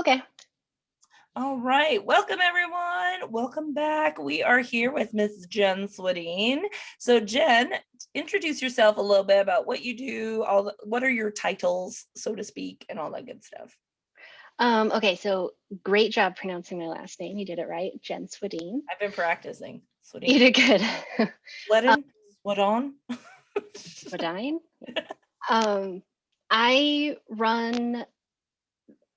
Okay. All right. Welcome, everyone. Welcome back. We are here with Miss Jen Swedhin. So, Jen, introduce yourself a little bit about what you do, what are your titles, so to speak, and all that good stuff. Okay, so great job pronouncing my last name. You did it right, Jen Swedhin. I've been practicing. You Swedhin. did good. Swedhin? Swedon? Swedhin.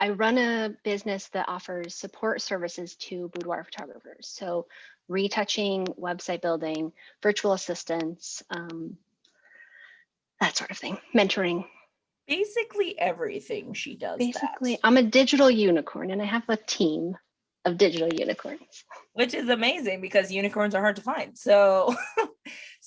I run a business that offers support services to boudoir photographers. So retouching, website building, virtual assistants, that sort of thing, mentoring. Basically everything she does Basically, that. I'm a digital unicorn and I have a team of digital unicorns. Which is amazing because unicorns are hard to find. So,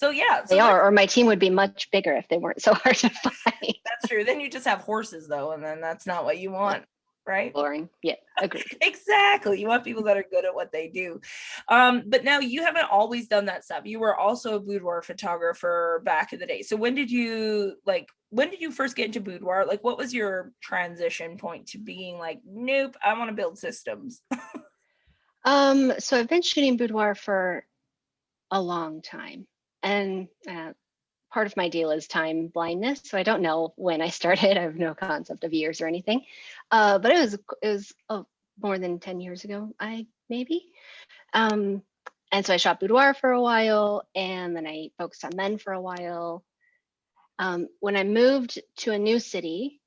yeah. They are, or my team would be much bigger if they weren't so hard to find. That's true. Then you just have horses though, and then that's not what you want, right? Boring. Yeah, agreed. Exactly. You want people that are good at what they do. But now you haven't always done that stuff. You were also a boudoir photographer back in the day. So when did you first get into boudoir? Like, what was your transition point to being like, nope, I want to build systems? So I've been shooting boudoir for a long time, and part of my deal is time blindness. So I don't know when I started. I have no concept of years or anything, but it was more than 10 years ago, maybe. And so I shot boudoir for a while, and then I focused on men for a while. When I moved to a new city,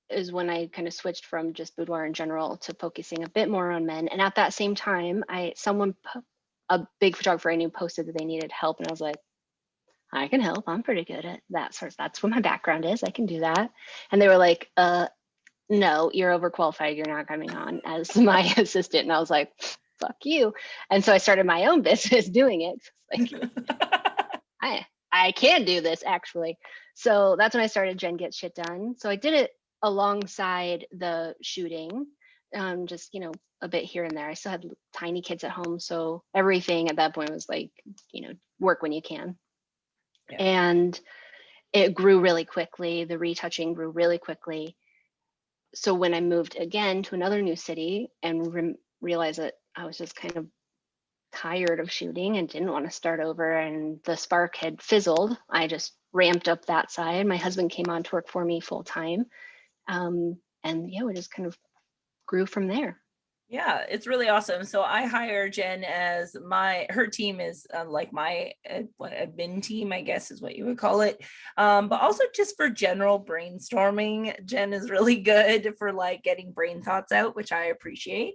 is when I kind of switched from just boudoir in general to focusing a bit more on men. And at that same time, a big photographer I knew posted that they needed help, and I was like, I can help. I'm pretty good at that sort of. That's what my background is. I can do that. And they were like, no, you're overqualified. You're not coming on as my assistant. And I was like, fuck you. And so I started my own business doing it. Like, I can do this actually. So that's when I started Jen Get Shit Done. So I did it alongside the shooting, just, a bit here and there. I still had tiny kids at home. So everything at that point was like, work when you can. Yeah. And it grew really quickly. The retouching grew really quickly. So when I moved again to another new city and realized that I was just kind of tired of shooting and didn't want to start over, and the spark had fizzled, I just ramped up that side. My husband came on to work for me full time. And yeah, we just kind of grew from there. Yeah, it's really awesome. So I hire Jen as her team is like my admin team, I guess is what you would call it. But also just for general brainstorming, Jen is really good for like getting brain thoughts out, which I appreciate.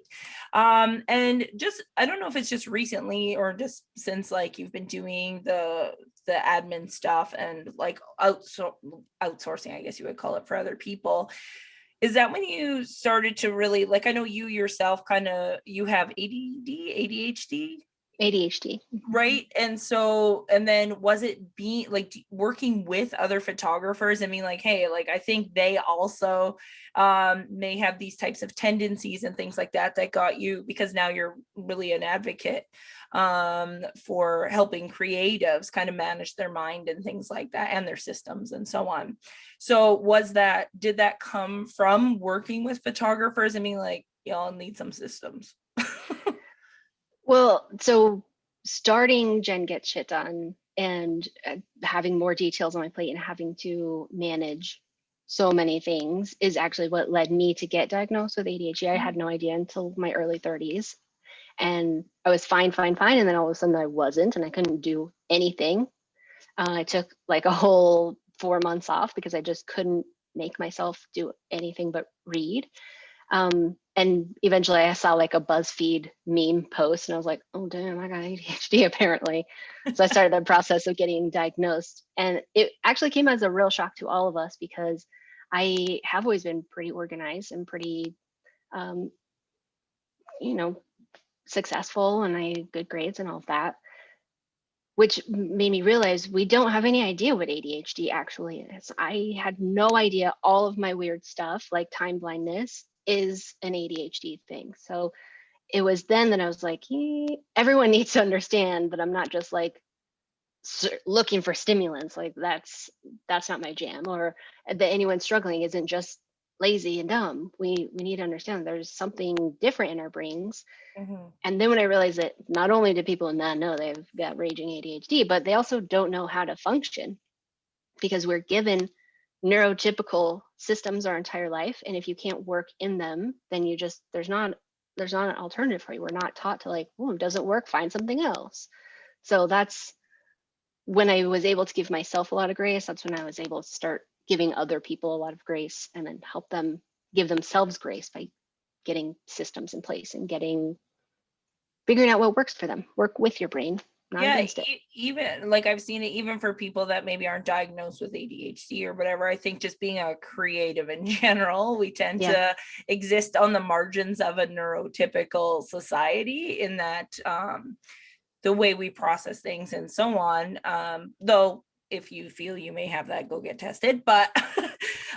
And just, I don't know if it's just recently or just since like you've been doing the admin stuff and like outsourcing, I guess you would call it, for other people. Is that when you started to really, like, I know you yourself you have ADHD? ADHD. Right. And then was it being like working with other photographers? I mean, like, hey, like, I think they also may have these types of tendencies and things like that got you, because now you're really an advocate for helping creatives kind of manage their mind and things like that, and their systems and so on. So did that come from working with photographers? I mean, like, y'all need some systems. Well, so starting Jen Get Shit Done and having more details on my plate and having to manage so many things is actually what led me to get diagnosed with ADHD. I had no idea until my early 30s. And I was fine. And then all of a sudden I wasn't, and I couldn't do anything. I took like a whole 4 months off because I just couldn't make myself do anything but read. And eventually I saw like a BuzzFeed meme post and I was like, oh, damn, I got ADHD apparently. So I started the process of getting diagnosed. And it actually came as a real shock to all of us because I have always been pretty organized and pretty, successful, and I had good grades and all of that, which made me realize we don't have any idea what ADHD actually is. I had no idea all of my weird stuff like time blindness is an ADHD thing. So it was then that I was like, everyone needs to understand that I'm not just like looking for stimulants. Like that's not my jam, or that anyone struggling isn't just lazy and dumb. We need to understand there's something different in our brains. Mhm. And then when I realized that not only do people not know they've got raging ADHD, but they also don't know how to function, because we're given neurotypical systems our entire life. And if you can't work in them, then you just, there's not an alternative for you. We're not taught to like, oh, it doesn't work, find something else. So that's when I was able to give myself a lot of grace. That's when I was able to start giving other people a lot of grace, and then help them give themselves grace by getting systems in place and figuring out what works for them. Work with your brain, not Yeah, against it. even like I've seen it even for people that maybe aren't diagnosed with ADHD or whatever. I think just being a creative in general, we tend Yeah. to exist on the margins of a neurotypical society in that the way we process things and so on. Though if you feel you may have that, go get tested. But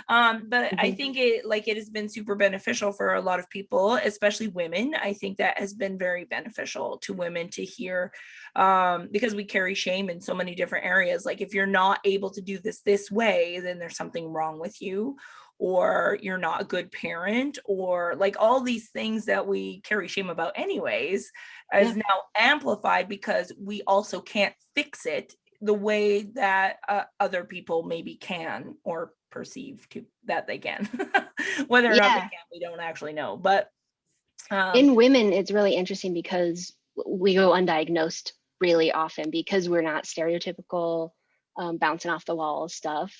I think it has been super beneficial for a lot of people, especially women. I think that has been very beneficial to women to hear, because we carry shame in so many different areas. Like if you're not able to do this way, then there's something wrong with you, or you're not a good parent, or like all these things that we carry shame about anyways is now amplified because we also can't fix it the way that other people maybe can or perceive to that they can. Whether or not they can, we don't actually know. But in women, it's really interesting because we go undiagnosed really often because we're not stereotypical, bouncing off the wall stuff.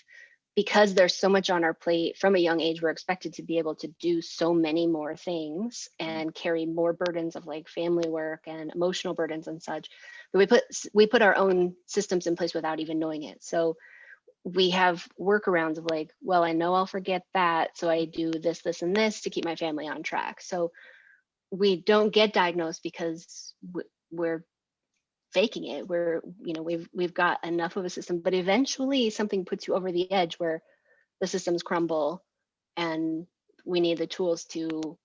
Because there's so much on our plate from a young age, we're expected to be able to do so many more things and carry more burdens of like family work and emotional burdens and such. But we put our own systems in place without even knowing it. So we have workarounds of like, well, I know I'll forget that, so I do this, this, and this to keep my family on track. So we don't get diagnosed because we're faking it. We're, we've got enough of a system, but eventually something puts you over the edge where the systems crumble and we need the tools to,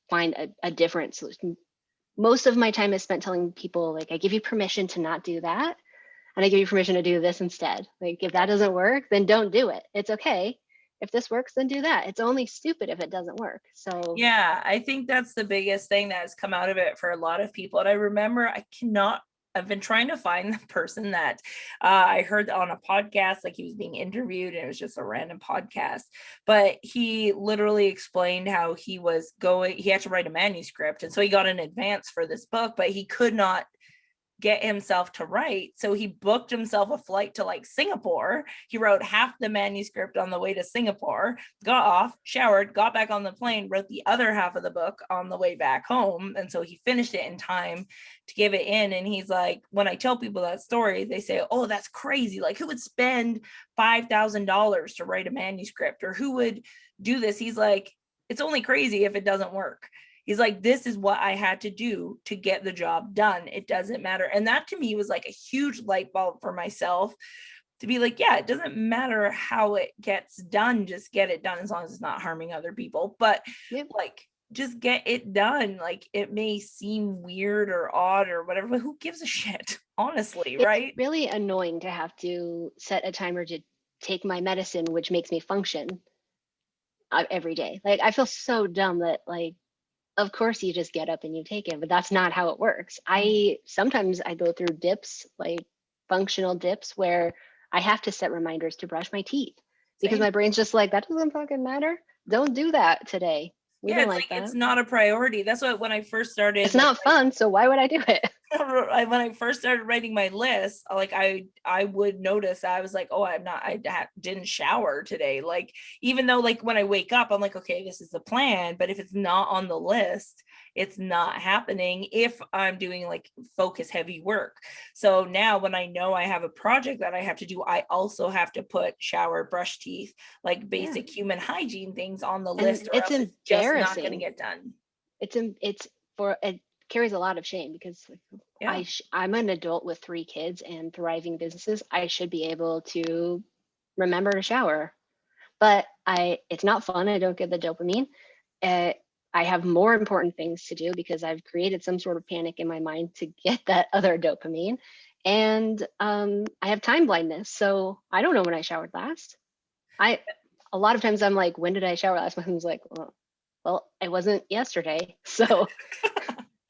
find a different solution. Most of my time is spent telling people like, I give you permission to not do that, and I give you permission to do this instead. Like if that doesn't work, then don't do it. It's okay. If this works, then do that. It's only stupid if it doesn't work. So yeah, I think that's the biggest thing that has come out of it for a lot of people. And I remember I've been trying to find the person that I heard on a podcast, like he was being interviewed and it was just a random podcast, but he literally explained how he had to write a manuscript. And so he got an advance for this book, but he could not get himself to write. So he booked himself a flight to like Singapore. He wrote half the manuscript on the way to Singapore, got off, showered, got back on the plane, wrote the other half of the book on the way back home. And so he finished it in time to give it in. And he's like, when I tell people that story, they say, oh, that's crazy. Like who would spend $5,000 to write a manuscript, or who would do this? He's like, it's only crazy if it doesn't work. He's like, this is what I had to do to get the job done. It doesn't matter. And that to me was like a huge light bulb for myself to be like, yeah, it doesn't matter how it gets done. Just get it done as long as it's not harming other people. But like, just get it done. Like it may seem weird or odd or whatever, but who gives a shit? Honestly, right? It's really annoying to have to set a timer to take my medicine, which makes me function every day. Like I feel so dumb that like, of course you just get up and you take it, but that's not how it works. Sometimes I go through dips, like functional dips, where I have to set reminders to brush my teeth because my brain's just like, that doesn't fucking matter. Don't do that today. We don't it's like that. It's not a priority. That's what when I first started. It's not fun, so why would I do it? When I first started writing my list, like I would notice I was like, oh, didn't shower today. Like even though like when I wake up, I'm like, okay, this is the plan. But if it's not on the list, it's not happening if I'm doing like focus heavy work. So now when I know I have a project that I have to do, I also have to put shower, brush teeth, like basic human hygiene things on the list, or it's else it's just not going to get done. It carries a lot of shame because I'm an adult with 3 kids and thriving businesses. I should be able to remember to shower, but it's not fun. I don't get the dopamine. I have more important things to do because I've created some sort of panic in my mind to get that other dopamine. And I have time blindness. So I don't know when I showered last. a lot of times I'm like, when did I shower last? My husband's like, well, it wasn't yesterday, so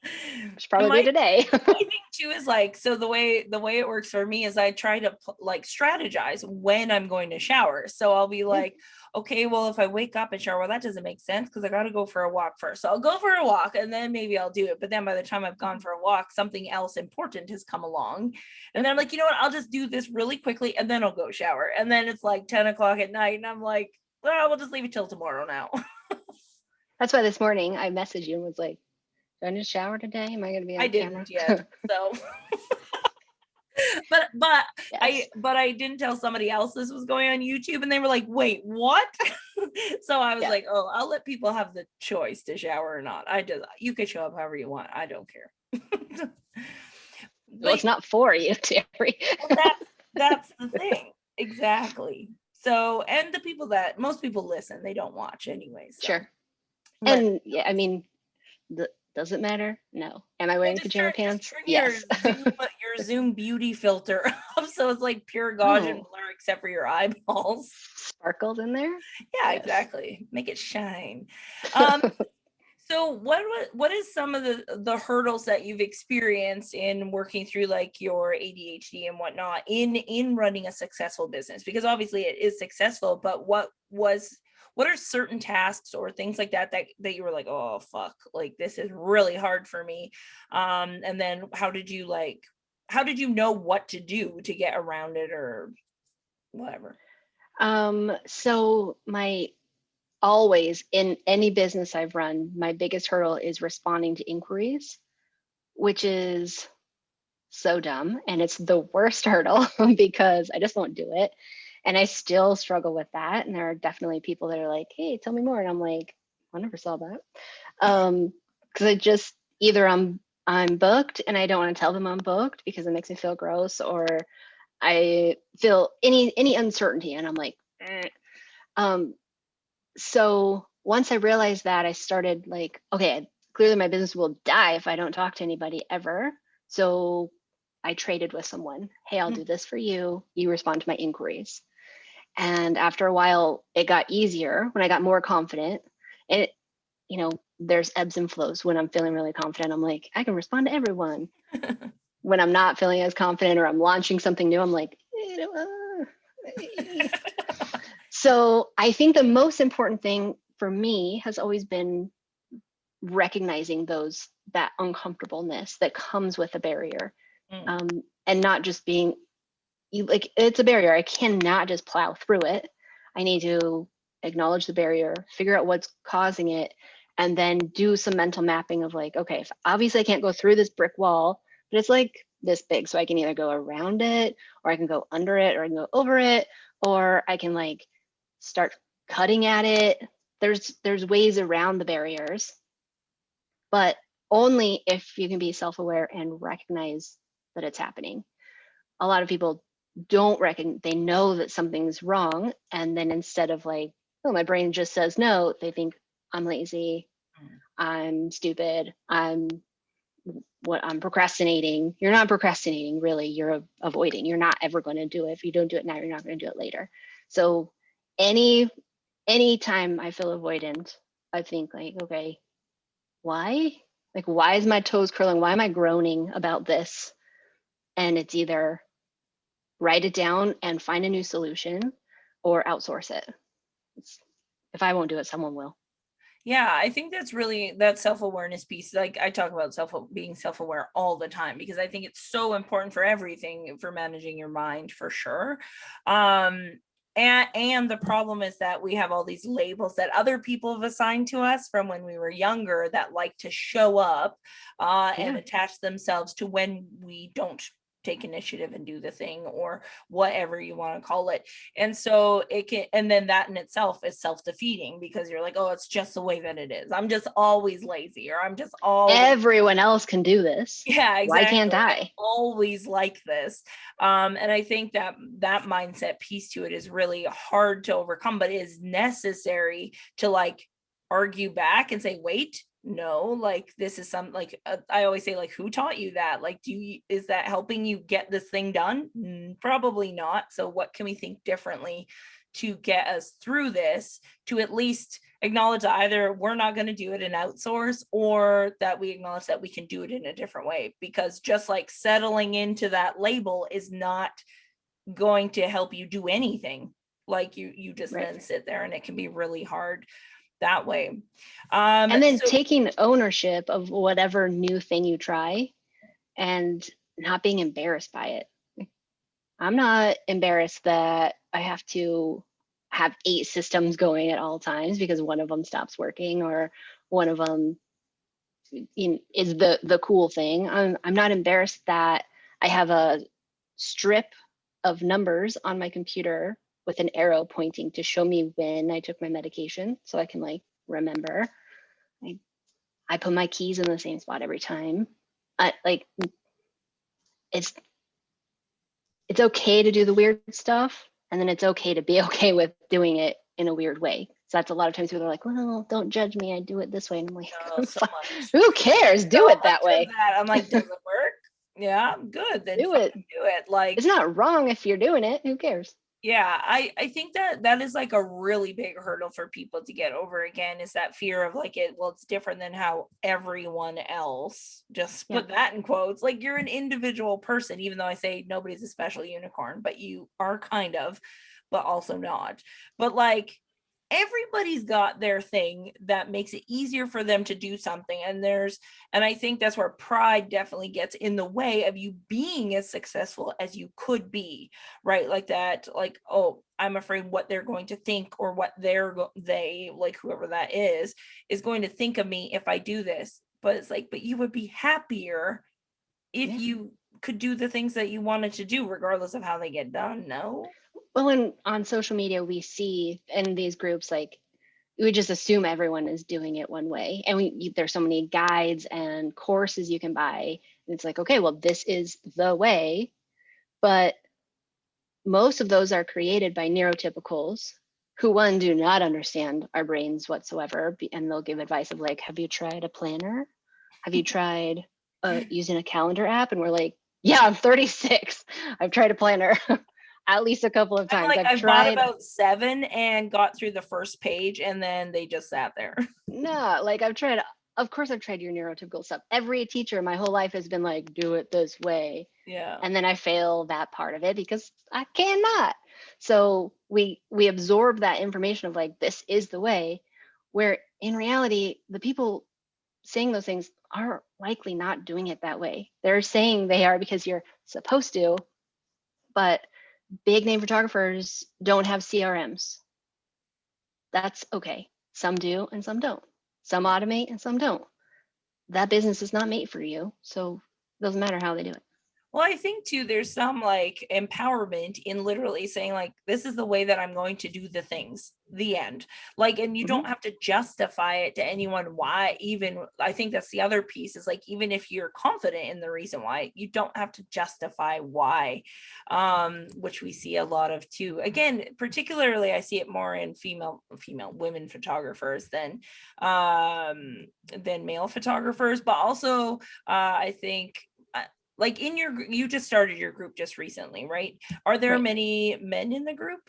it should probably be today. My thing too is like, so the way it works for me is I try to like strategize when I'm going to shower. So I'll be like, okay, well, if I wake up and shower, well, that doesn't make sense because I got to go for a walk first. So I'll go for a walk and then maybe I'll do it. But then by the time I've gone for a walk, something else important has come along. And then I'm like, you know what? I'll just do this really quickly and then I'll go shower. And then it's like 10 o'clock at night and I'm like, well, we'll just leave it till tomorrow now. That's why this morning I messaged you and was like, do I need to shower today? Am I going to be on camera? I didn't yet. So but yes. I didn't tell somebody else this was going on YouTube and they were like, wait, what? So I was like, oh, I'll let people have the choice to shower or not. You could show up however you want. I don't care. Well, it's not for you, Teri. Well, that's the thing. Exactly. So, and the people most people listen, they don't watch anyway. So. Sure. And yeah, I mean, does it matter? No. Am I wearing pajama pants? Yes. Your Zoom beauty filter up, so it's like pure Gaussian blur except for your eyeballs. Sparkles in there? Yeah, yes. Exactly. Make it shine. So what is some of the hurdles that you've experienced in working through like your ADHD and whatnot in running a successful business? Because obviously it is successful, but what are certain tasks or things like that you were like, oh fuck, like this is really hard for me, and then how did you know what to do to get around it or whatever? So always in any business I've run, my biggest hurdle is responding to inquiries, which is so dumb, and it's the worst hurdle because I just won't do it. And I still struggle with that. And there are definitely people that are like, hey, tell me more. And I'm like, I never saw that. Because I just either I'm booked and I don't want to tell them I'm booked because it makes me feel gross, or I feel any uncertainty and I'm like, eh. So once I realized that, I started like, okay, clearly my business will die if I don't talk to anybody ever. So I traded with someone. Hey, I'll do this for you. You respond to my inquiries. And after a while, it got easier when I got more confident. And, there's ebbs and flows. When I'm feeling really confident, I'm like, I can respond to everyone. When I'm not feeling as confident or I'm launching something new, I'm like, So I think the most important thing for me has always been recognizing that uncomfortableness that comes with a barrier, and not just being like, it's a barrier. I cannot just plow through it. I need to acknowledge the barrier, figure out what's causing it, and then do some mental mapping of like, okay, if obviously I can't go through this brick wall, but it's like this big, so I can either go around it, or I can go under it, or I can go over it, or I can like start cutting at it. There's ways around the barriers, but only if you can be self-aware and recognize that it's happening. A lot of people don't recognize, they know that something's wrong, and then instead of like, oh, my brain just says no, they think I'm lazy, I'm stupid, I'm procrastinating. You're not procrastinating, really, you're avoiding. You're not ever going to do it. If you don't do it now, you're not going to do it later. So any time I feel avoidant, I think like, okay, why? Like, why is my toes curling? Why am I groaning about this? And it's either write it down and find a new solution, or outsource it. If I won't do it, someone will. Yeah, I think that's really that self-awareness piece. Like I talk about being self-aware all the time because I think it's so important for everything, for managing your mind for sure. And the problem is that we have all these labels that other people have assigned to us from when we were younger that like to show up and attach themselves to when we don't take initiative and do the thing or whatever you want to call it. And so and then that in itself is self-defeating because you're like, oh, it's just the way that it is. I'm just always lazy, or I'm just everyone else can do this. Yeah, exactly. Why can't I? I'm always like this. And I think that mindset piece to it is really hard to overcome, but it is necessary to like argue back and say, wait, no, like this is some like I always say, like, who taught you that? Like, is that helping you get this thing done? Probably not. So what can we think differently to get us through this, to at least acknowledge that either we're not going to do it and outsource, or that we acknowledge that we can do it in a different way. Because just like settling into that label is not going to help you do anything. Like you just then sit there, and it can be really hard that way. And then taking ownership of whatever new thing you try and not being embarrassed by it. I'm not embarrassed that I have to have 8 systems going at all times because one of them stops working, or one of them is the cool thing. I'm not embarrassed that I have a strip of numbers on my computer with an arrow pointing to show me when I took my medication, so I can like remember. I put my keys in the same spot every time. It's okay to do the weird stuff, and then it's okay to be okay with doing it in a weird way. So that's a lot of times people are like, well, don't judge me, I do it this way. And I'm like, who cares? Do it that way. I'm like, does it work? Yeah, good. Then do it. Like, it's not wrong if you're doing it. Who cares? Yeah, I think that is like a really big hurdle for people to get over, again, is that fear of like, it's different than how everyone else, just put that in quotes, like you're an individual person, even though I say nobody's a special unicorn, but you are kind of, but also not. But like, everybody's got their thing that makes it easier for them to do something. And I think that's where pride definitely gets in the way of you being as successful as you could be, right? Like that, like, oh, I'm afraid what they're going to think, or what they, like whoever that is going to think of me if I do this. But it's like, but you would be happier if you could do the things that you wanted to do, regardless of how they get done. No? Well, and on social media, we see in these groups, like, we just assume everyone is doing it one way. And there's so many guides and courses you can buy. And it's like, okay, well, this is the way. But most of those are created by neurotypicals who, one, do not understand our brains whatsoever. And they'll give advice of like, have you tried a planner? Have you tried using a calendar app? And we're like, yeah, I'm 36. I've tried a planner. At least a couple of times. I've bought about 7 and got through the first page, and then they just sat there. No, like I've tried your neurotypical stuff. Every teacher my whole life has been like, do it this way. Yeah. And then I fail that part of it because I cannot. So we absorb that information of like, this is the way, where in reality, the people saying those things are likely not doing it that way. They're saying they are because you're supposed to, but big name photographers don't have CRMs. That's okay. Some do and some don't. Some automate and some don't. That business is not made for you. So it doesn't matter how they do it. Well, I think too, there's some like empowerment in literally saying like, this is the way that I'm going to do the things, the end. Like, and you don't have to justify it to anyone why. Even I think that's the other piece, is like, even if you're confident in the reason why, you don't have to justify why, which we see a lot of too. Again, particularly I see it more in female women photographers than male photographers, but also I think like you just started your group just recently, right? Are there many men in the group?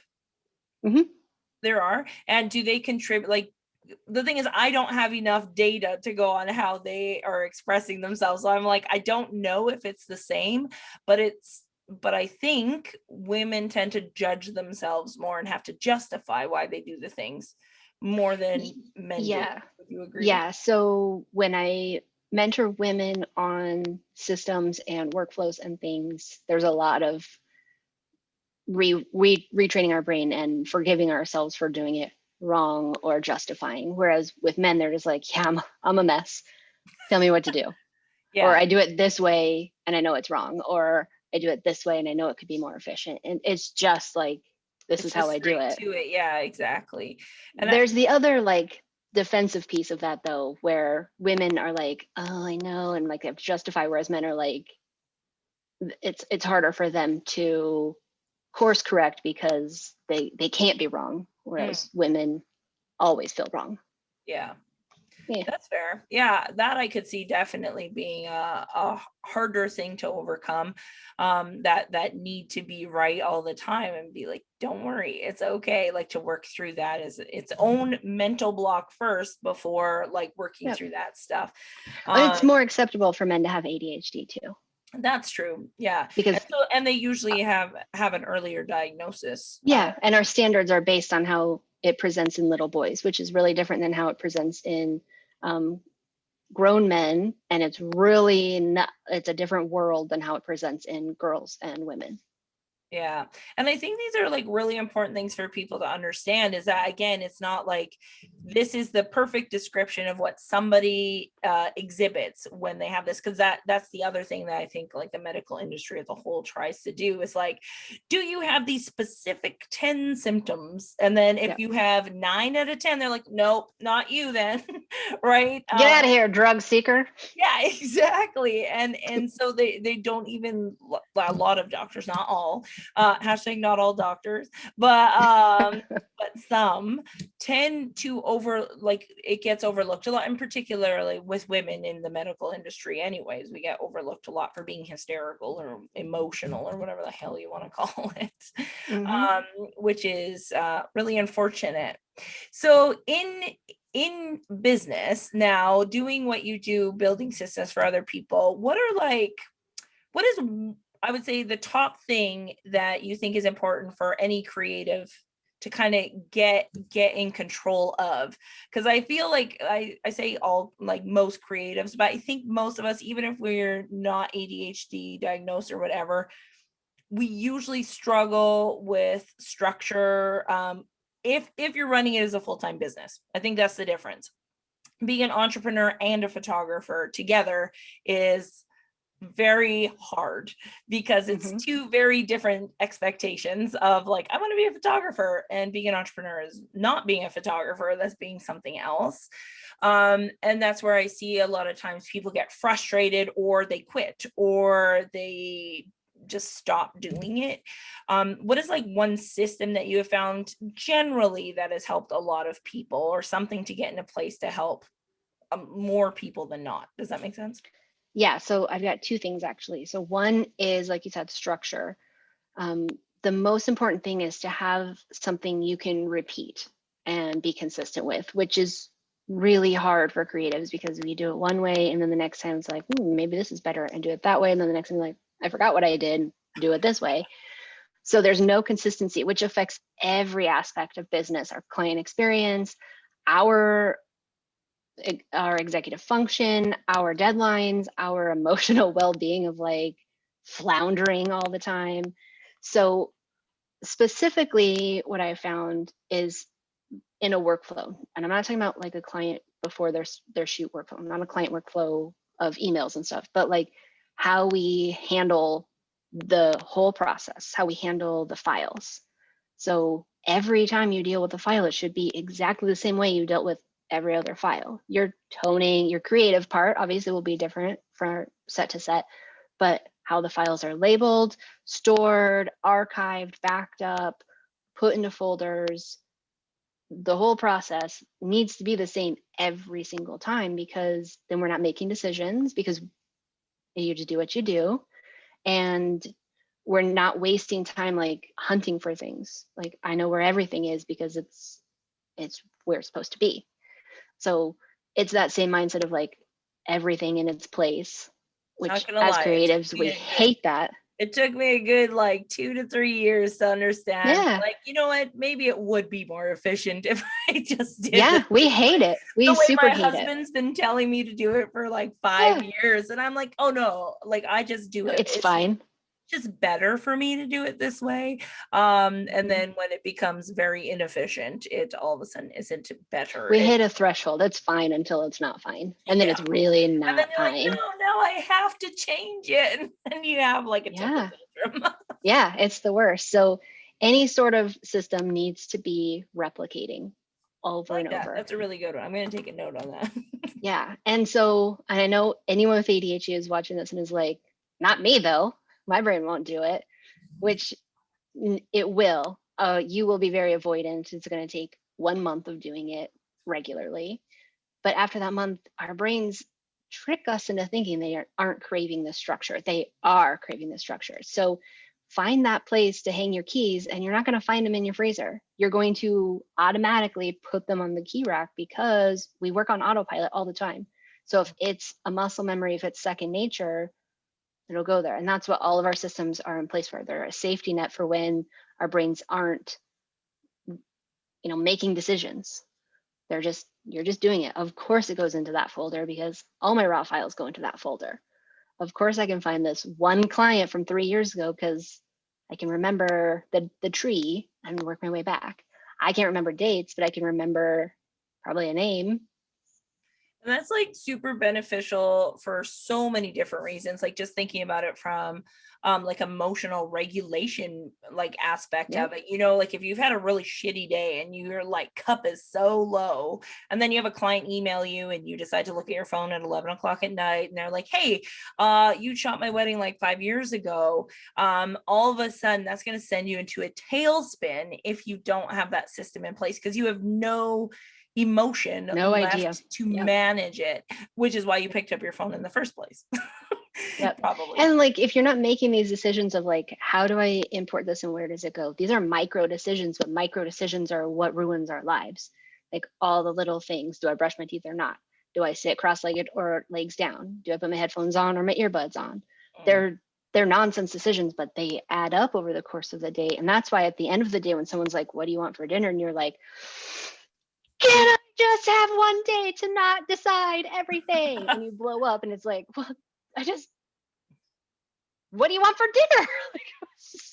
There are. And do they contribute? Like, the thing is, I don't have enough data to go on how they are expressing themselves. So I'm like, I don't know if it's the same, but I think women tend to judge themselves more and have to justify why they do the things more than men do. Would you agree? Yeah. So when I mentor women on systems and workflows and things, there's a lot of retraining our brain and forgiving ourselves for doing it wrong or justifying. Whereas with men, they're just like, yeah, I'm a mess. Tell me what to do. Or I do it this way and I know it's wrong. Or I do it this way and I know it could be more efficient. And it's just like, this is how I do it. Yeah, exactly. And there's the other like defensive piece of that though, where women are like, oh, I know, and like they have to justify, whereas men are like, it's harder for them to course correct because they can't be wrong, whereas women always feel wrong. Yeah. Yeah. That's fair. Yeah, that I could see definitely being a harder thing to overcome. That need to be right all the time and be like, don't worry, it's okay. Like to work through that as its own mental block first before like working Yep. through that stuff. It's more acceptable for men to have ADHD too. That's true. Yeah. Because And they usually have an earlier diagnosis. yeah, and our standards are based on how it presents in little boys, which is really different than how it presents in grown men, and it's really not, it's a different world than how it presents in girls and women. Yeah. And I think these are like really important things for people to understand is that, again, it's not like this is the perfect description of what somebody exhibits when they have this. Cause that's the other thing that I think like the medical industry as a whole tries to do is like, do you have these specific 10 symptoms? And then if you have 9 out of 10, they're like, nope, not you then. Right. Get out of here, drug seeker. Yeah, exactly. And so they don't even, a lot of doctors, not all, hashtag not all doctors, but some tend to it gets overlooked a lot, and particularly with women in the medical industry anyways, we get overlooked a lot for being hysterical or emotional or whatever the hell you want to call it. Which is really unfortunate. So in business now, doing what you do, building systems for other people, what is, I would say, the top thing that you think is important for any creative to kind of get in control of? Because I feel like I say all, like most creatives, but I think most of us, even if we're not ADHD diagnosed or whatever, we usually struggle with structure. If you're running it as a full-time business, I think that's the difference. Being an entrepreneur and a photographer together is very hard because it's two very different expectations of like, I want to be a photographer, and being an entrepreneur is not being a photographer, that's being something else. And that's where I see a lot of times people get frustrated, or they quit, or they just stop doing it. What is like one system that you have found generally that has helped a lot of people, or something to get in a place to help more people than not? Does that make sense? Yeah, so I've got two things actually. So one is, like you said, structure. The most important thing is to have something you can repeat and be consistent with, which is really hard for creatives because we do it one way and then the next time it's like, maybe this is better, and do it that way. And then the next time like, I forgot what I did, do it this way. So there's no consistency, which affects every aspect of business, our client experience, our executive function, our deadlines, our emotional well-being of like floundering all the time. So specifically what I found is in a workflow, and I'm not talking about like a client before their shoot workflow, not a client workflow of emails and stuff, but like how we handle the whole process, how we handle the files. So every time you deal with a file, it should be exactly the same way you dealt with every other file. Your toning, your creative part obviously will be different from set to set, but how the files are labeled, stored, archived, backed up, put into folders, the whole process needs to be the same every single time, because then we're not making decisions, because you just do what you do, and we're not wasting time like hunting for things. Like I know where everything is because it's where it's supposed to be. So it's that same mindset of like everything in its place, which Not gonna as lie, creatives we hate that. it took me a good like 2 to 3 years to understand, Yeah. like, you know what, maybe it would be more efficient if I just did Yeah, this we hate it. the We way super my hate it. husband's been telling me to do it for like 5 Yeah, years, and I'm like, oh no, like I just do it. it's It's fine. just better for me to do it this way. And then when it becomes very inefficient, it all of a sudden isn't better. We hit a threshold. It's fine until it's not fine. And then Yeah. it's really And then not you're like, no, fine. no, I have to change it. And you have like a temper Yeah. tantrum. Yeah, it's the worst. So any sort of system needs to be replicating over Like and that. over. That's a really good one. I'm going to take a note on that. Yeah. And so, and I know anyone with ADHD is watching this and is like, not me though. My brain won't do it, which it will. You will be very avoidant. It's going to take 1 month of doing it regularly. But after that month, our brains trick us into thinking they aren't craving this structure. They are craving this structure. So find that place to hang your keys, and you're not going to find them in your freezer. You're going to automatically put them on the key rack because we work on autopilot all the time. So if it's a muscle memory, if it's second nature, it'll go there. And that's what all of our systems are in place for. They're a safety net for when our brains aren't, making decisions. You're just doing it. Of course it goes into that folder because all my raw files go into that folder. Of course I can find this one client from 3 years ago because I can remember the tree and work my way back. I can't remember dates, but I can remember probably a name. And that's like super beneficial for so many different reasons. Like just thinking about it from like emotional regulation like aspect of it. Like if you've had a really shitty day and your like cup is so low, and then you have a client email you and you decide to look at your phone at 11 o'clock at night and they're like, hey, you shot my wedding like 5 years ago. All of a sudden that's going to send you into a tailspin if you don't have that system in place, because you have no emotion No left idea. to manage it, which is why you picked up your phone in the first place. Yep. Probably. And like if you're not making these decisions of like, how do I import this and where does it go? These are micro decisions, but micro decisions are what ruins our lives. Like all the little things. Do I brush my teeth or not? Do I sit cross-legged or legs down? Do I put my headphones on or my earbuds on? They're nonsense decisions, but they add up over the course of the day. And that's why at the end of the day, when someone's like, what do you want for dinner? And you're like, can I just have one day to not decide everything? And you blow up and it's like, well, what do you want for dinner?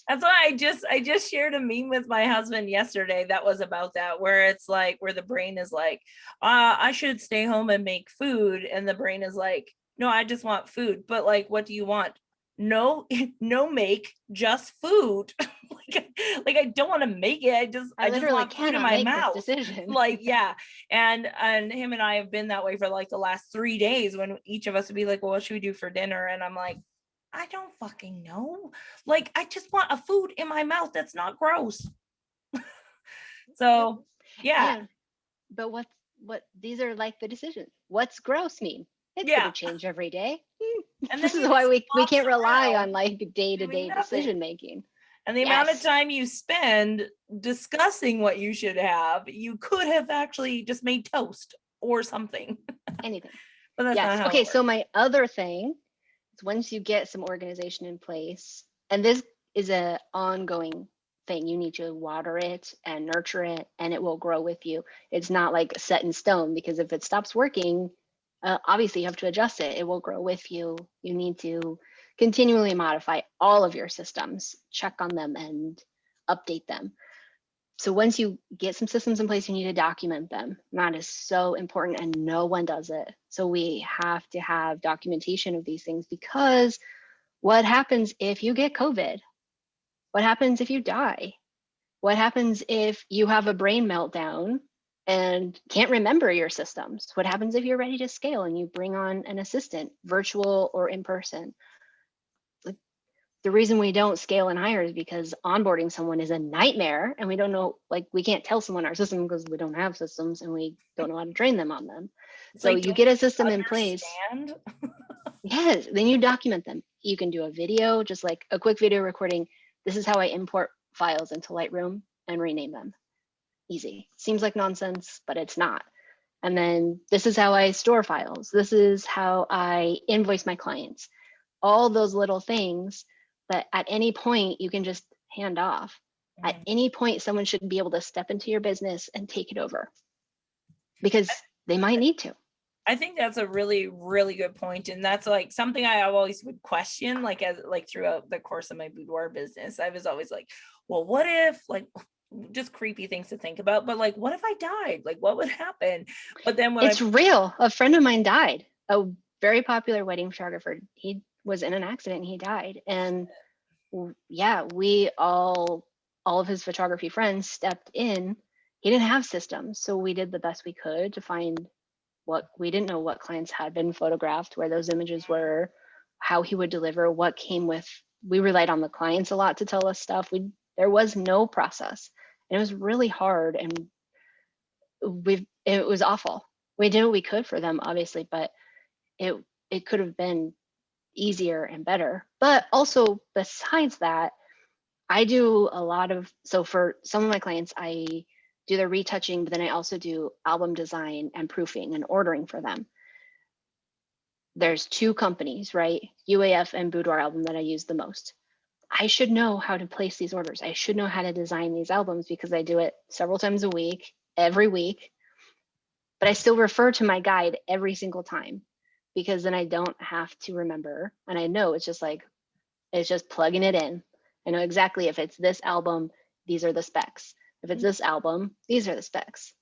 That's why I just shared a meme with my husband yesterday that was about that, where it's like, where the brain is like, I should stay home and make food. And the brain is like, no, I just want food. But like, what do you want? No, make, just food. like I don't want to make it. I just want food in my mouth. Decision. Like, yeah. And him and I have been that way for like the last 3 days, when each of us would be like, well, what should we do for dinner? And I'm like, I don't fucking know. Like, I just want a food in my mouth that's not gross. So, yeah. But what these are like the decisions. What's gross mean? It's gonna change every day. And this is why we can't rely on like day-to-day decision making. And the amount of time you spend discussing what you should have, you could have actually just made toast or something. Anything. But that's not how okay, so my other thing is, once you get some organization in place, and this is an ongoing thing, you need to water it and nurture it, and it will grow with you. It's not like set in stone, because if it stops working, obviously you have to adjust it. It will grow with you. You need to continually modify all of your systems, check on them and update them. So once you get some systems in place, you need to document them. That is so important, and no one does it. So we have to have documentation of these things, because what happens if you get COVID? What happens if you die? What happens if you have a brain meltdown and can't remember your systems? What happens if you're ready to scale and you bring on an assistant, virtual or in person? The reason we don't scale and hire is because onboarding someone is a nightmare, and we don't know, like, we can't tell someone our system because we don't have systems and we don't know how to train them on them. So like, you get a system in place. Yes, then you document them. You can do a video, just like a quick video recording. This is how I import files into Lightroom and rename them. Easy. Seems like nonsense, but it's not. And then this is how I store files. This is how I invoice my clients. All those little things that at any point you can just hand off. At any point, someone should be able to step into your business and take it over, because they might need to. I think that's a really, really good point. And that's like something I always would question, like, as like throughout the course of my boudoir business. I was always like, well, what if, like, just creepy things to think about, but like, what if I died? Like, what would happen? But then when it's real. A friend of mine died, a very popular wedding photographer. He was in an accident and he died. And yeah, we all of his photography friends stepped in. He didn't have systems, so we did the best we could to find what we didn't know, what clients had been photographed, where those images were, how he would deliver, what came with. We relied on the clients a lot to tell us stuff. There was no process, and it was really hard, and it was awful. we did what we could for them, obviously, but it could have been easier and better. But also besides that, I do a lot of, so for some of my clients, I do their retouching, but then I also do album design and proofing and ordering for them. There's two companies, right? UAF and Boudoir Album that I use the most. I should know how to place these orders. I should know how to design these albums because I do it several times a week, every week. But I still refer to my guide every single time because then I don't have to remember. And I know it's just plugging it in. I know exactly if it's this album, these are the specs. If it's this album, these are the specs.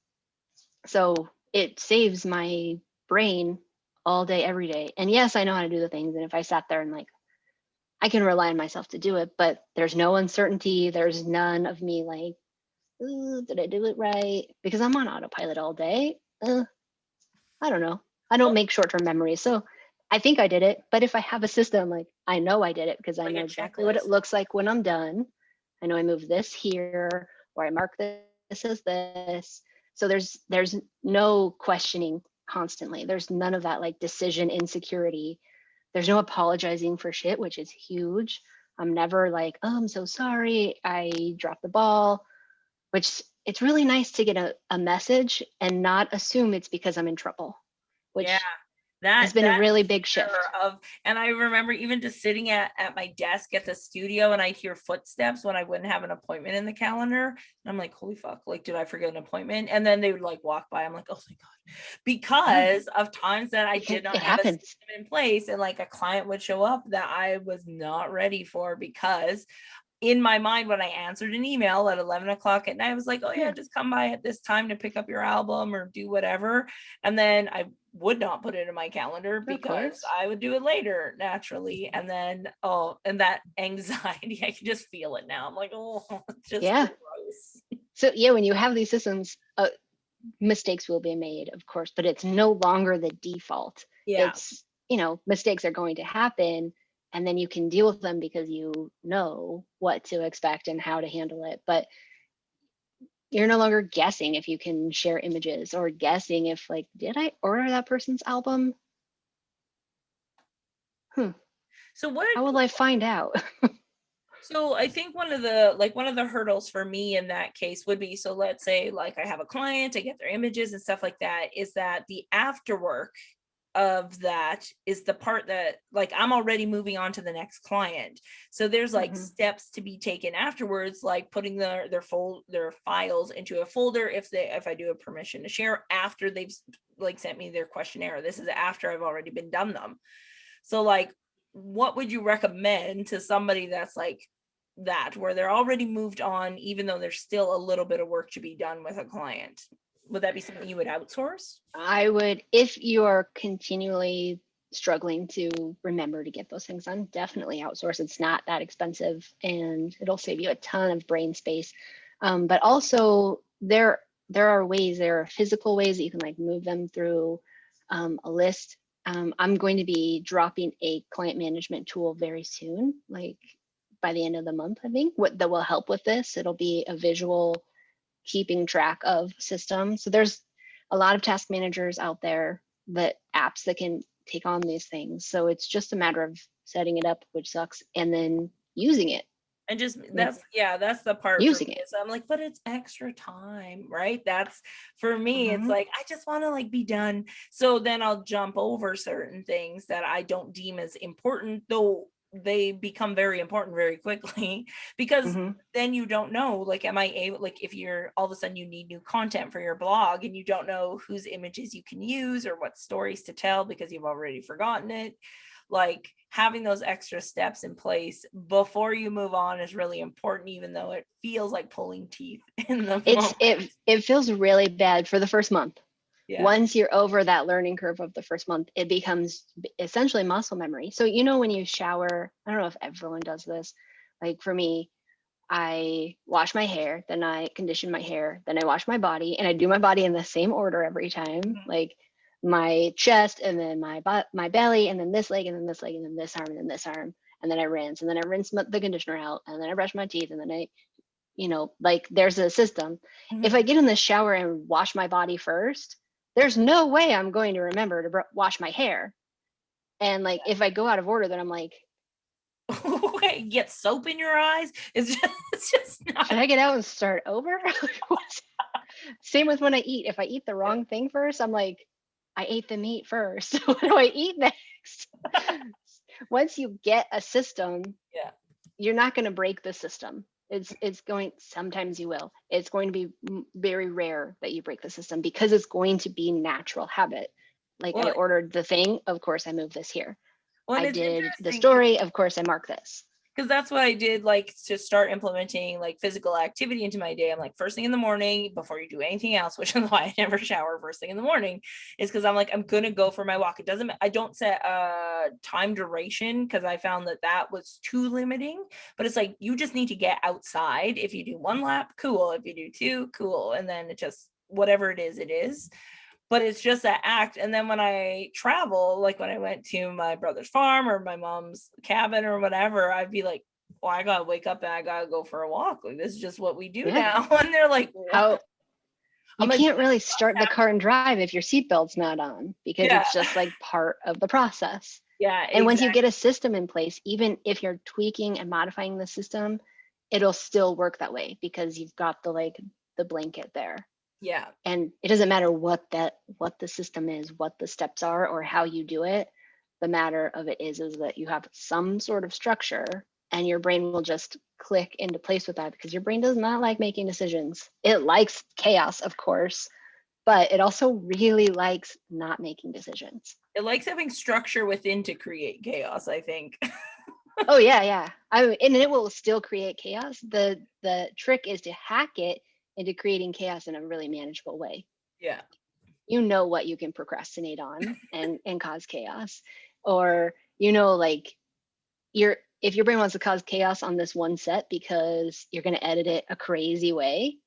So it saves my brain all day, every day. And yes, I know how to do the things. And if I sat there and like, I can rely on myself to do it, but there's no uncertainty. There's none of me like, did I do it right? Because I'm on autopilot all day. I don't know. I don't make short-term memories. So I think I did it. But if I have a system, like I know I did it because I know exactly what it looks like when I'm done. I know I move this here, or I mark this as this. So there's no questioning constantly. There's none of that like decision insecurity. There's no apologizing for shit, which is huge. I'm never like, oh, I'm so sorry, I dropped the ball, which it's really nice to get a message and not assume it's because I'm in trouble, which has been a really big shift. And I remember even just sitting at my desk at the studio and I hear footsteps when I wouldn't have an appointment in the calendar. And I'm like, holy fuck, like, did I forget an appointment? And then they would like walk by. I'm like, oh my God, because of times that I did not have a system in place and like a client would show up that I was not ready for because in my mind, when I answered an email at 11 o'clock at night, I was like, oh yeah, just come by at this time to pick up your album or do whatever. And then I would not put it in my calendar because I would do it later naturally. And then, and that anxiety, I can just feel it now. I'm like, oh, it's just gross. So yeah, when you have these systems, mistakes will be made, of course, but it's no longer the default. It's, mistakes are going to happen. And then you can deal with them because you know what to expect and how to handle it. But you're no longer guessing if you can share images or guessing if like, did I order that person's album? So how will I find out? So I think one of the hurdles for me in that case would be, so let's say like I have a client, I get their images and stuff like that, is that the after work of that is the part that like I'm already moving on to the next client. So there's like steps to be taken afterwards, like putting their files into a folder if I do a permission to share after they've like sent me their questionnaire. This is after I've already been done them. So like, what would you recommend to somebody that's like that, where they're already moved on, even though there's still a little bit of work to be done with a client? Would that be something you would outsource? I would, if you are continually struggling to remember to get those things done, definitely outsource. It's not that expensive and it'll save you a ton of brain space. But also there are physical ways that you can like move them through a list. I'm going to be dropping a client management tool very soon, like by the end of the month, I think, that will help with this. It'll be a visual keeping track of system. So there's a lot of task managers out there, that apps that can take on these things. So it's just a matter of setting it up, which sucks, and then using it. And just that's the part using it. So I'm like, but it's extra time, right? That's for me. It's like, I just want to like be done. So then I'll jump over certain things that I don't deem as important, though they become very important very quickly, because then you don't know, like, am I able, like if you're all of a sudden you need new content for your blog and you don't know whose images you can use or what stories to tell because you've already forgotten it, like having those extra steps in place before you move on is really important, even though it feels like pulling teeth in the moment. It feels really bad for the first month. Once you're over that learning curve of the first month, it becomes essentially muscle memory. So, when you shower, I don't know if everyone does this. Like for me, I wash my hair, then I condition my hair, then I wash my body, and I do my body in the same order every time. Like my chest, and then my belly, and then this leg, and then this leg, and then this arm, and then this arm, and then I rinse, and then I rinse the conditioner out, and then I brush my teeth, and then I, like there's a system. If I get in the shower and wash my body first, there's no way I'm going to remember to wash my hair. And like, if I go out of order, then I'm like, get soap in your eyes. It's just not. Should I get out and start over? Same with when I eat. If I eat the wrong thing first, I'm like, I ate the meat first. What do I eat next? Once you get a system, you're not going to break the system. It's going, sometimes you will. It's going to be very rare that you break the system because it's going to be natural habit. Like, I ordered the thing, of course I move this here. I did the story, of course I mark this. Because that's what I did, like, to start implementing like physical activity into my day. I'm like, first thing in the morning, before you do anything else, which is why I never shower first thing in the morning, is because I'm like, I'm gonna go for my walk. I don't set a time duration because I found that was too limiting. But it's like, you just need to get outside. If you do 1 lap, cool. If you do 2, cool. And then it just, whatever it is. But it's just that act. And then when I travel, like when I went to my brother's farm or my mom's cabin or whatever, I'd be like, well, I gotta wake up and I gotta go for a walk. Like, this is just what we do now. And they're like, what? How you can't really start the car and drive if your seatbelt's not on, because it's just like part of the process. Yeah. And once you get a system in place, even if you're tweaking and modifying the system, it'll still work that way because you've got the blanket there. Yeah. And it doesn't matter what the system is, what the steps are, or how you do it. The matter of it is that you have some sort of structure, and your brain will just click into place with that, because your brain does not like making decisions. It likes chaos, of course, but it also really likes not making decisions. It likes having structure within to create chaos, I think. Oh yeah. And it will still create chaos. The trick is to hack it into creating chaos in a really manageable way. Yeah. You know what you can procrastinate on and cause chaos. Or, like, if your brain wants to cause chaos on this one set because you're going to edit it a crazy way,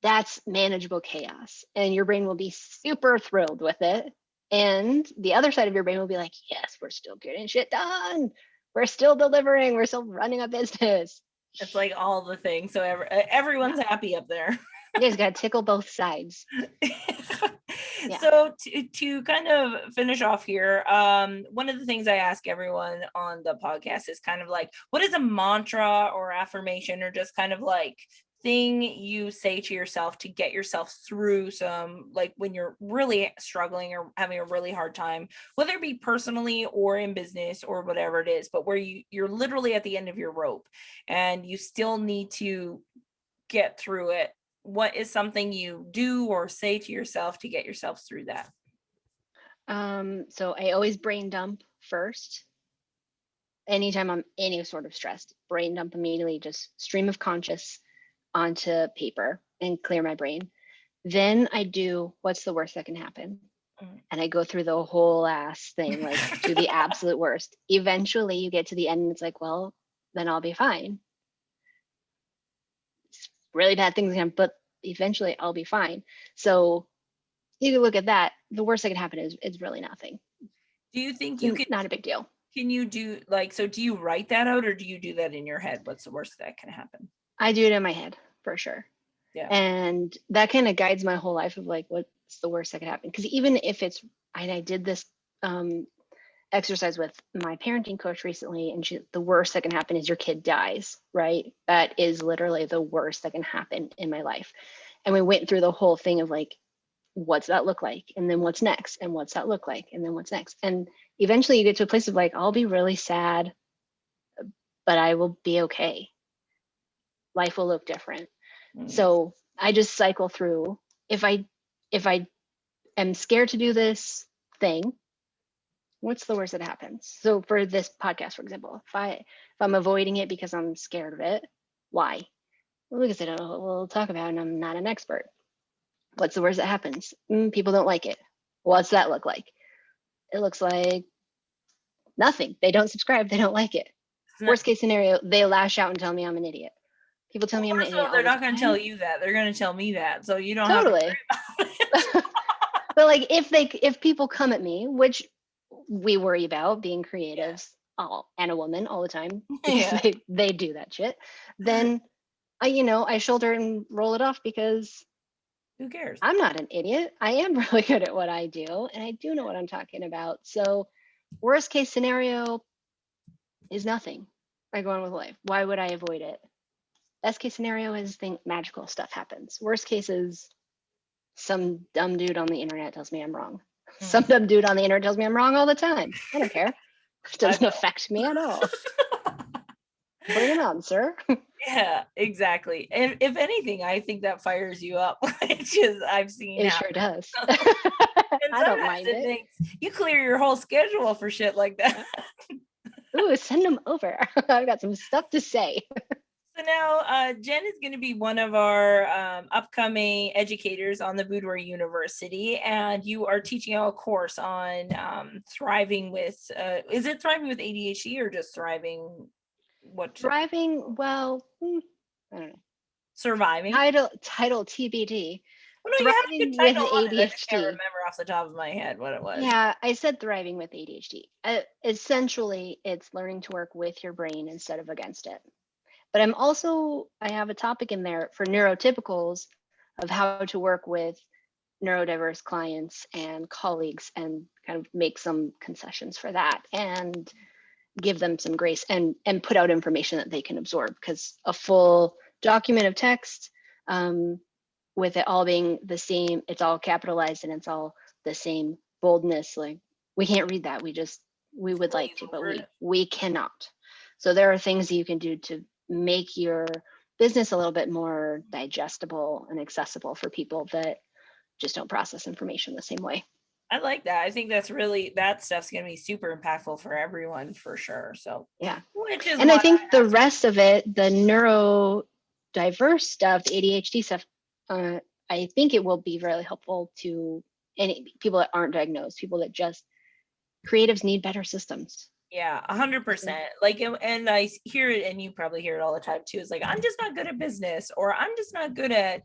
that's manageable chaos. And your brain will be super thrilled with it. And the other side of your brain will be like, yes, we're still getting shit done. We're still delivering. We're still running a business. It's like all the things. So everyone's happy up there. You guys got to tickle both sides. Yeah. So to kind of finish off here, one of the things I ask everyone on the podcast is kind of like, what is a mantra or affirmation or just kind of like thing you say to yourself to get yourself through some, like when you're really struggling or having a really hard time, whether it be personally or in business or whatever it is, but where you're literally at the end of your rope and you still need to get through it. What is something you do or say to yourself to get yourself through that? So I always brain dump first. Anytime I'm any sort of stressed, brain dump immediately, just stream of conscious onto paper and clear my brain. Then I do what's the worst that can happen. And I go through the whole ass thing, like to the absolute worst. Eventually you get to the end and it's like, well, then I'll be fine. Really bad things happen, but eventually I'll be fine. So you can look at that. The worst that can happen is really nothing. Do you think you can? Not a big deal. Can you do so do you write that out or do you do that in your head? What's the worst that can happen? I do it in my head for sure. Yeah. And that kind of guides my whole life of like, what's the worst that could happen? Because even if it's, and I did this exercise with my parenting coach recently, and the worst that can happen is your kid dies, right? That is literally the worst that can happen in my life. And we went through the whole thing of like, what's that look like? And then what's next? And what's that look like? And then what's next? And eventually you get to a place of like, I'll be really sad, but I will be okay. Life will look different. So I just cycle through. If I am scared to do this thing, what's the worst that happens? So for this podcast, for example, if I'm avoiding it because I'm scared of it, why? Well, because I don't know what we'll talk about and I'm not an expert. What's the worst that happens? People don't like it. What's that look like? It looks like nothing. They don't subscribe. They don't like it. Worst case scenario, they lash out and tell me I'm an idiot. People tell me I'm an idiot. They're not going to tell you that. They're going to tell me that. So you don't totally have to worry about it. But like if people come at me, which we worry about being creatives and a woman all the time, because they do that shit, then I shoulder and roll it off because Who cares? I'm not an idiot. I am really good at what I do, and I do know what I'm talking about. So, worst case scenario is nothing. I go on with life. Why would I avoid it? Best case scenario is think magical stuff happens. Worst case is some dumb dude on the internet tells me I'm wrong. Some dumb dude on the internet tells me I'm wrong all the time. I don't care. It doesn't affect me at all. Bring it on, sir. Yeah, exactly. And if anything, I think that fires you up, which is I've seen It happen. sure does. And I don't sometimes mind it it. makes you clear your whole schedule for shit like that. Ooh, send them over. I've got some stuff to say. So now Jen is going to be one of our upcoming educators on the Boudoir University, and you are teaching a course on thriving with, is it thriving with ADHD or just thriving? What? Thriving, well, I don't know. Surviving? Title TBD. Well, no, you had a good Thriving with title on it. I just can't ADHD. remember off the top of my head what it was. Yeah, I said thriving with ADHD. Essentially, it's learning to work with your brain instead of against it. But I have a topic in there for neurotypicals of how to work with neurodiverse clients and colleagues and kind of make some concessions for that and give them some grace and put out information that they can absorb, because a full document of text, with it all being the same, it's all capitalized and it's all the same boldness, like we can't read that. We would like to, but we cannot. So there are things that you can do to make your business a little bit more digestible and accessible for people that just don't process information the same way. I like that. I think that stuff's going to be super impactful for everyone for sure. So Yeah. which is, and I think the rest of it, the neurodiverse stuff, the ADHD stuff, I think it will be really helpful to any people that aren't diagnosed, people that just, creatives need better systems. Yeah, 100%. Like, and I hear it, and you probably hear it all the time too. It's like, I'm just not good at business, or I'm just not good at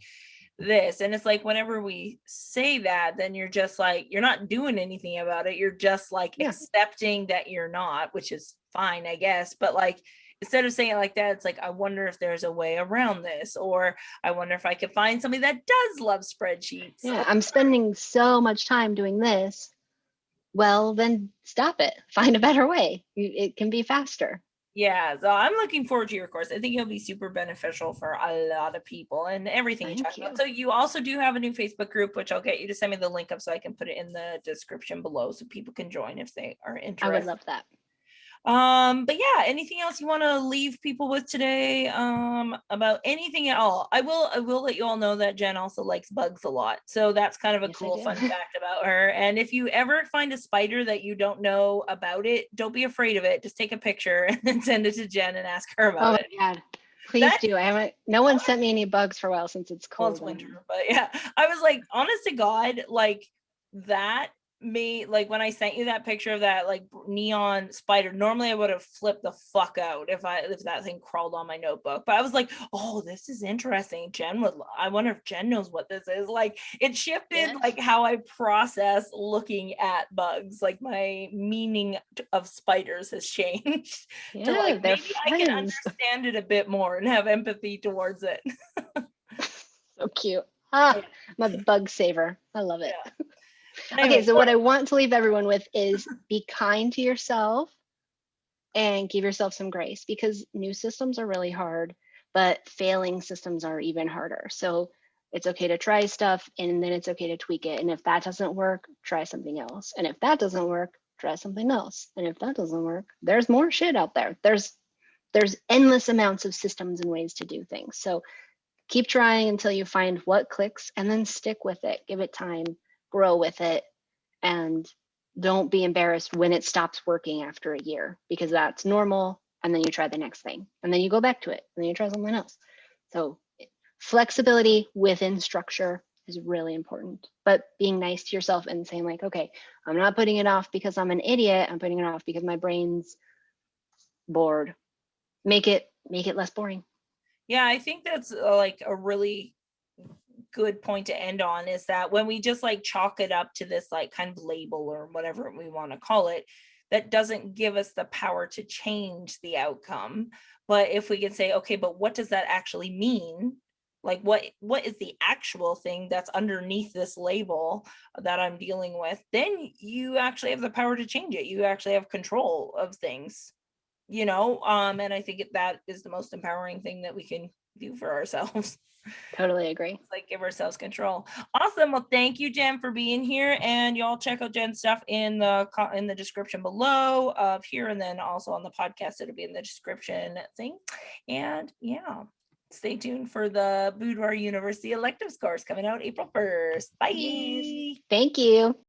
this. And it's like, whenever we say that, then you're just like, you're not doing anything about it. You're just like accepting that you're not, which is fine, I guess. But like, instead of saying it like that, it's like, I wonder if there's a way around this, or I wonder if I could find somebody that does love spreadsheets. Yeah, I'm spending so much time doing this. Well, then stop it. Find a better way. It can be faster. Yeah, so I'm looking forward to your course. I think it'll be super beneficial for a lot of people and everything you talk about. So you also do have a new Facebook group, which I'll get you to send me the link up so I can put it in the description below so people can join if they are interested. I would love that. But yeah, anything else you want to leave people with today about anything at all? I will let you all know that Jen also likes bugs a lot, so that's kind of a cool fun fact about her. And if you ever find a spider that you don't know about it, don't be afraid of it. Just take a picture and then send it to Jen and ask her about it. Oh my god, please do. No one sent me any bugs for a while since it's cold. Well, it's winter, but yeah, I was like, honest to God, like that me, like when I sent you that picture of that like neon spider, normally I would have flipped the fuck out if that thing crawled on my notebook, but I was like, oh, this is interesting. I wonder if Jen knows what this is. Like it shifted like how I process looking at bugs. Like my meaning of spiders has changed to like maybe I can understand it a bit more and have empathy towards it. So cute. I'm a bug saver. I love it. Yeah. Okay, so what I want to leave everyone with is be kind to yourself and give yourself some grace, because new systems are really hard, but failing systems are even harder. So it's okay to try stuff, and then it's okay to tweak it. And if that doesn't work, try something else. And if that doesn't work, try something else. And if that doesn't work, there's more shit out there. There's endless amounts of systems and ways to do things. So keep trying until you find what clicks, and then stick with it. Give it time. Grow with it, and don't be embarrassed when it stops working after a year, because that's normal. And then you try the next thing, and then you go back to it, and then you try something else. So flexibility within structure is really important, but being nice to yourself and saying like, okay, I'm not putting it off because I'm an idiot. I'm putting it off because my brain's bored. Make it less boring. Yeah, I think that's like a really good point to end on, is that when we just like chalk it up to this like kind of label or whatever we want to call it, that doesn't give us the power to change the outcome. But if we can say, okay, but what does that actually mean? like what is the actual thing that's underneath this label that I'm dealing with, then you actually have the power to change it. You actually have control of things, and I think that is the most empowering thing that we can do for ourselves. Totally agree. Like, give ourselves control. Awesome. Well, thank you, Jen, for being here, and y'all check out Jen's stuff in the description below of here, and then also on the podcast it'll be in the description thing. And yeah, stay tuned for the Boudoir University electives course coming out April 1st. Bye. Yes. Thank you.